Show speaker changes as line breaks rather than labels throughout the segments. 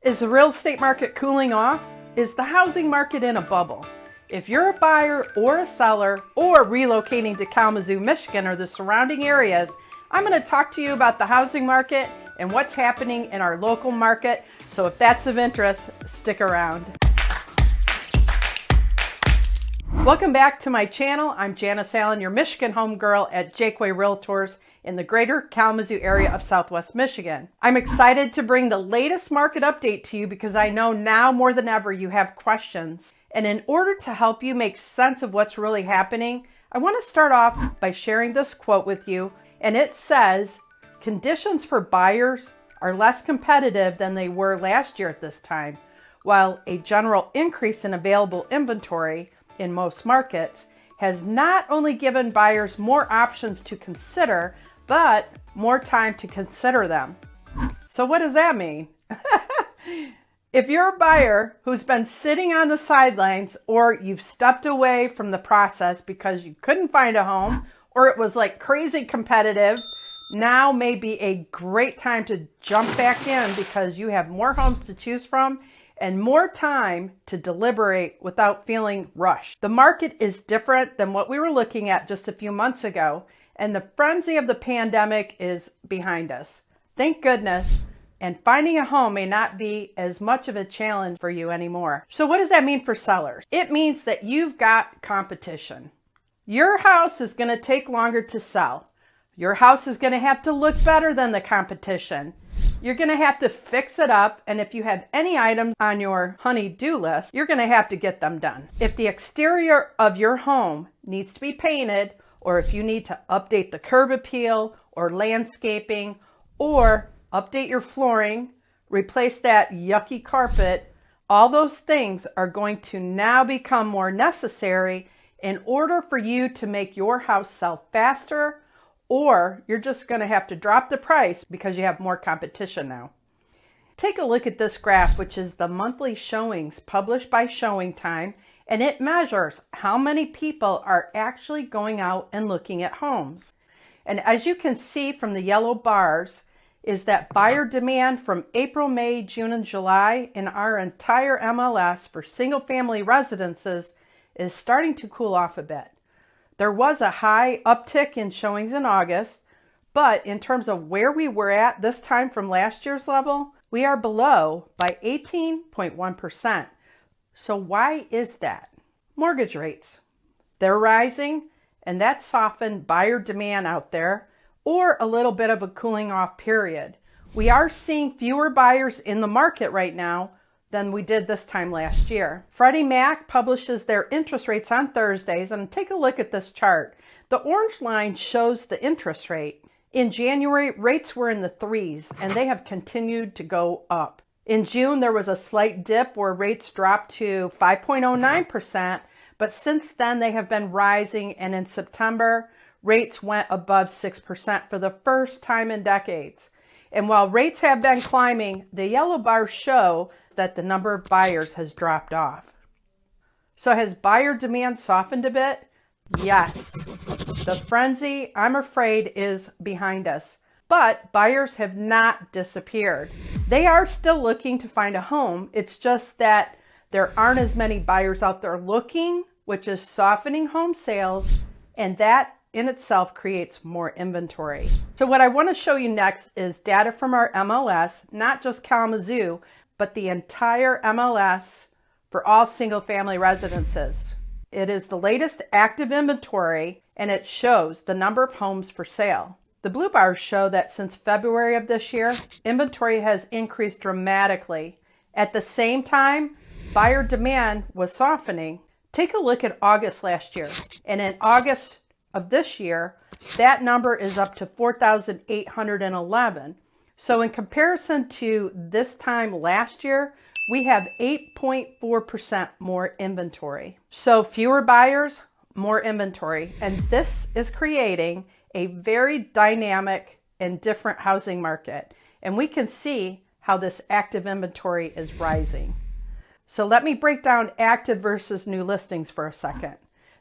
Is the real estate market cooling off? Is the housing market in a bubble? If you're a buyer or a seller or relocating to Kalamazoo, Michigan or the surrounding areas, I'm going to talk to you about the housing market and what's happening in our local market. So if that's of interest, stick around. Welcome back to my channel. I'm Janice Allen, your Michigan home girl at Jaqua Realtors in the greater Kalamazoo area of Southwest Michigan. I'm excited to bring the latest market update to you because I know now more than ever you have questions. And in order to help you make sense of what's really happening, I want to start off by sharing this quote with you. And it says, "Conditions for buyers are less competitive than they were last year at this time, while a general increase in available inventory in most markets has not only given buyers more options to consider, but more time to consider them." So what does that mean? If you're a buyer who's been sitting on the sidelines, or you've stepped away from the process because you couldn't find a home, or it was like crazy competitive, now may be a great time to jump back in because you have more homes to choose from and more time to deliberate without feeling rushed. The market is different than what we were looking at just a few months ago, and the frenzy of the pandemic is behind us. Thank goodness, and finding a home may not be as much of a challenge for you anymore. So what does that mean for sellers? It means that you've got competition. Your house is going to take longer to sell. Your house is going to have to look better than the competition. You're going to have to fix it up, and if you have any items on your honey-do list, you're going to have to get them done. If the exterior of your home needs to be painted, or if you need to update the curb appeal or landscaping, or update your flooring, replace that yucky carpet, all those things are going to now become more necessary in order for you to make your house sell faster, or you're just going to have to drop the price because you have more competition now. Take a look at this graph, which is the monthly showings published by Showing Time, and it measures how many people are actually going out and looking at homes. And as you can see from the yellow bars, is that buyer demand from April, May, June, and July in our entire MLS for single-family residences is starting to cool off a bit. There was a high uptick in showings in August, but in terms of where we were at this time from last year's level, we are below by 18.1%. So why is that? Mortgage rates. They're rising, and that softened buyer demand out there, or a little bit of a cooling off period. We are seeing fewer buyers in the market right now than we did this time last year. Freddie Mac publishes their interest rates on Thursdays, and take a look at this chart. The orange line shows the interest rate. In January, rates were in the 3s, and they have continued to go up. In June, there was a slight dip where rates dropped to 5.09%, but since then they have been rising, and in September, rates went above 6% for the first time in decades. And while rates have been climbing, the yellow bars show that the number of buyers has dropped off. So has buyer demand softened a bit? Yes. The frenzy, I'm afraid, is behind us. But buyers have not disappeared. They are still looking to find a home. It's just that there aren't as many buyers out there looking, which is softening home sales, and that in itself creates more inventory. So what I want to show you next is data from our MLS, not just Kalamazoo, but the entire MLS for all single-family residences. It is the latest active inventory, and it shows the number of homes for sale. The blue bars show that since February of this year, inventory has increased dramatically. At the same time, buyer demand was softening. Take a look at August last year, and in August of this year, that number is up to 4,811. So in comparison to this time last year, we have 8.4% more inventory. So fewer buyers, more inventory. And this is creating a very dynamic and different housing market. And we can see how this active inventory is rising. So let me break down active versus new listings for a second.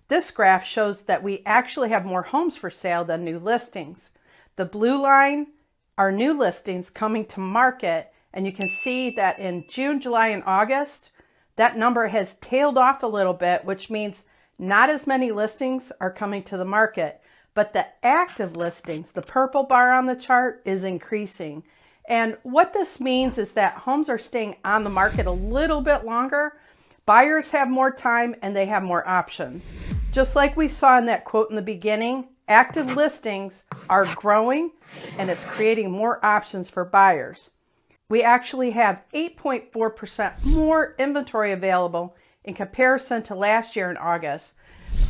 This graph shows that we actually have more homes for sale than new listings. The blue line are new listings coming to market, And you can see that in June, July, and August, that number has tailed off a little bit, which means not as many listings are coming to the market. But the active listings, the purple bar on the chart, is increasing. And what this means is that homes are staying on the market a little bit longer. Buyers have more time and they have more options. Just like we saw in that quote in the beginning, active listings are growing and it's creating more options for buyers. We actually have 8.4% more inventory available in comparison to last year in August.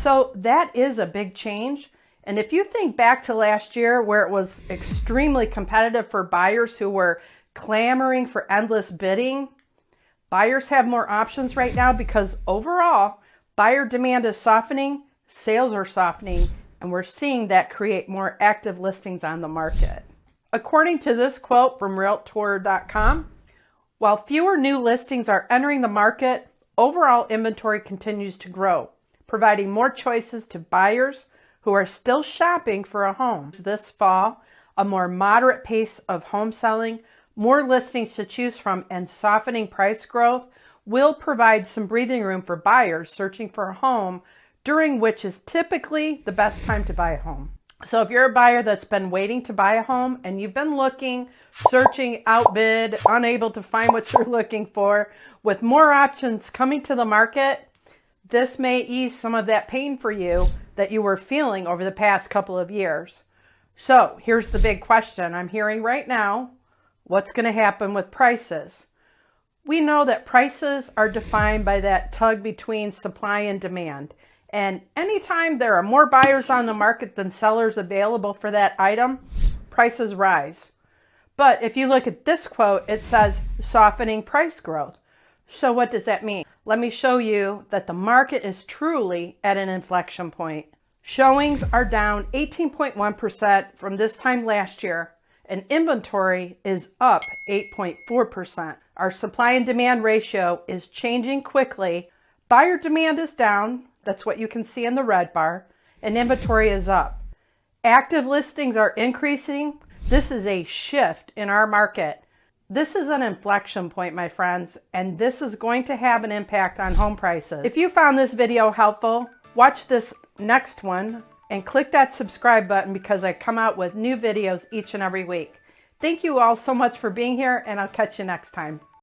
So that is a big change. And if you think back to last year where it was extremely competitive for buyers who were clamoring for endless bidding, buyers have more options right now because overall, buyer demand is softening, sales are softening, and we're seeing that create more active listings on the market. According to this quote from Realtor.com, while fewer new listings are entering the market, overall inventory continues to grow, providing more choices to buyers who are still shopping for a home. This fall, a more moderate pace of home selling, more listings to choose from, and softening price growth will provide some breathing room for buyers searching for a home, during which is typically the best time to buy a home. So if you're a buyer that's been waiting to buy a home and you've been looking, searching, outbid, unable to find what you're looking for, with more options coming to the market, this may ease some of that pain for you that you were feeling over the past couple of years. So here's the big question I'm hearing right now. What's going to happen with prices? We know that prices are defined by that tug between supply and demand. And anytime there are more buyers on the market than sellers available for that item, prices rise. But if you look at this quote, it says softening price growth. So what does that mean? Let me show you that the market is truly at an inflection point. Showings are down 18.1% from this time last year, and inventory is up 8.4%. Our supply and demand ratio is changing quickly. Buyer demand is down, that's what you can see in the red bar, and inventory is up. Active listings are increasing. This is a shift in our market. This is an inflection point, my friends, and this is going to have an impact on home prices. If you found this video helpful, watch this next one and click that subscribe button because I come out with new videos each and every week. Thank you all so much for being here, and I'll catch you next time.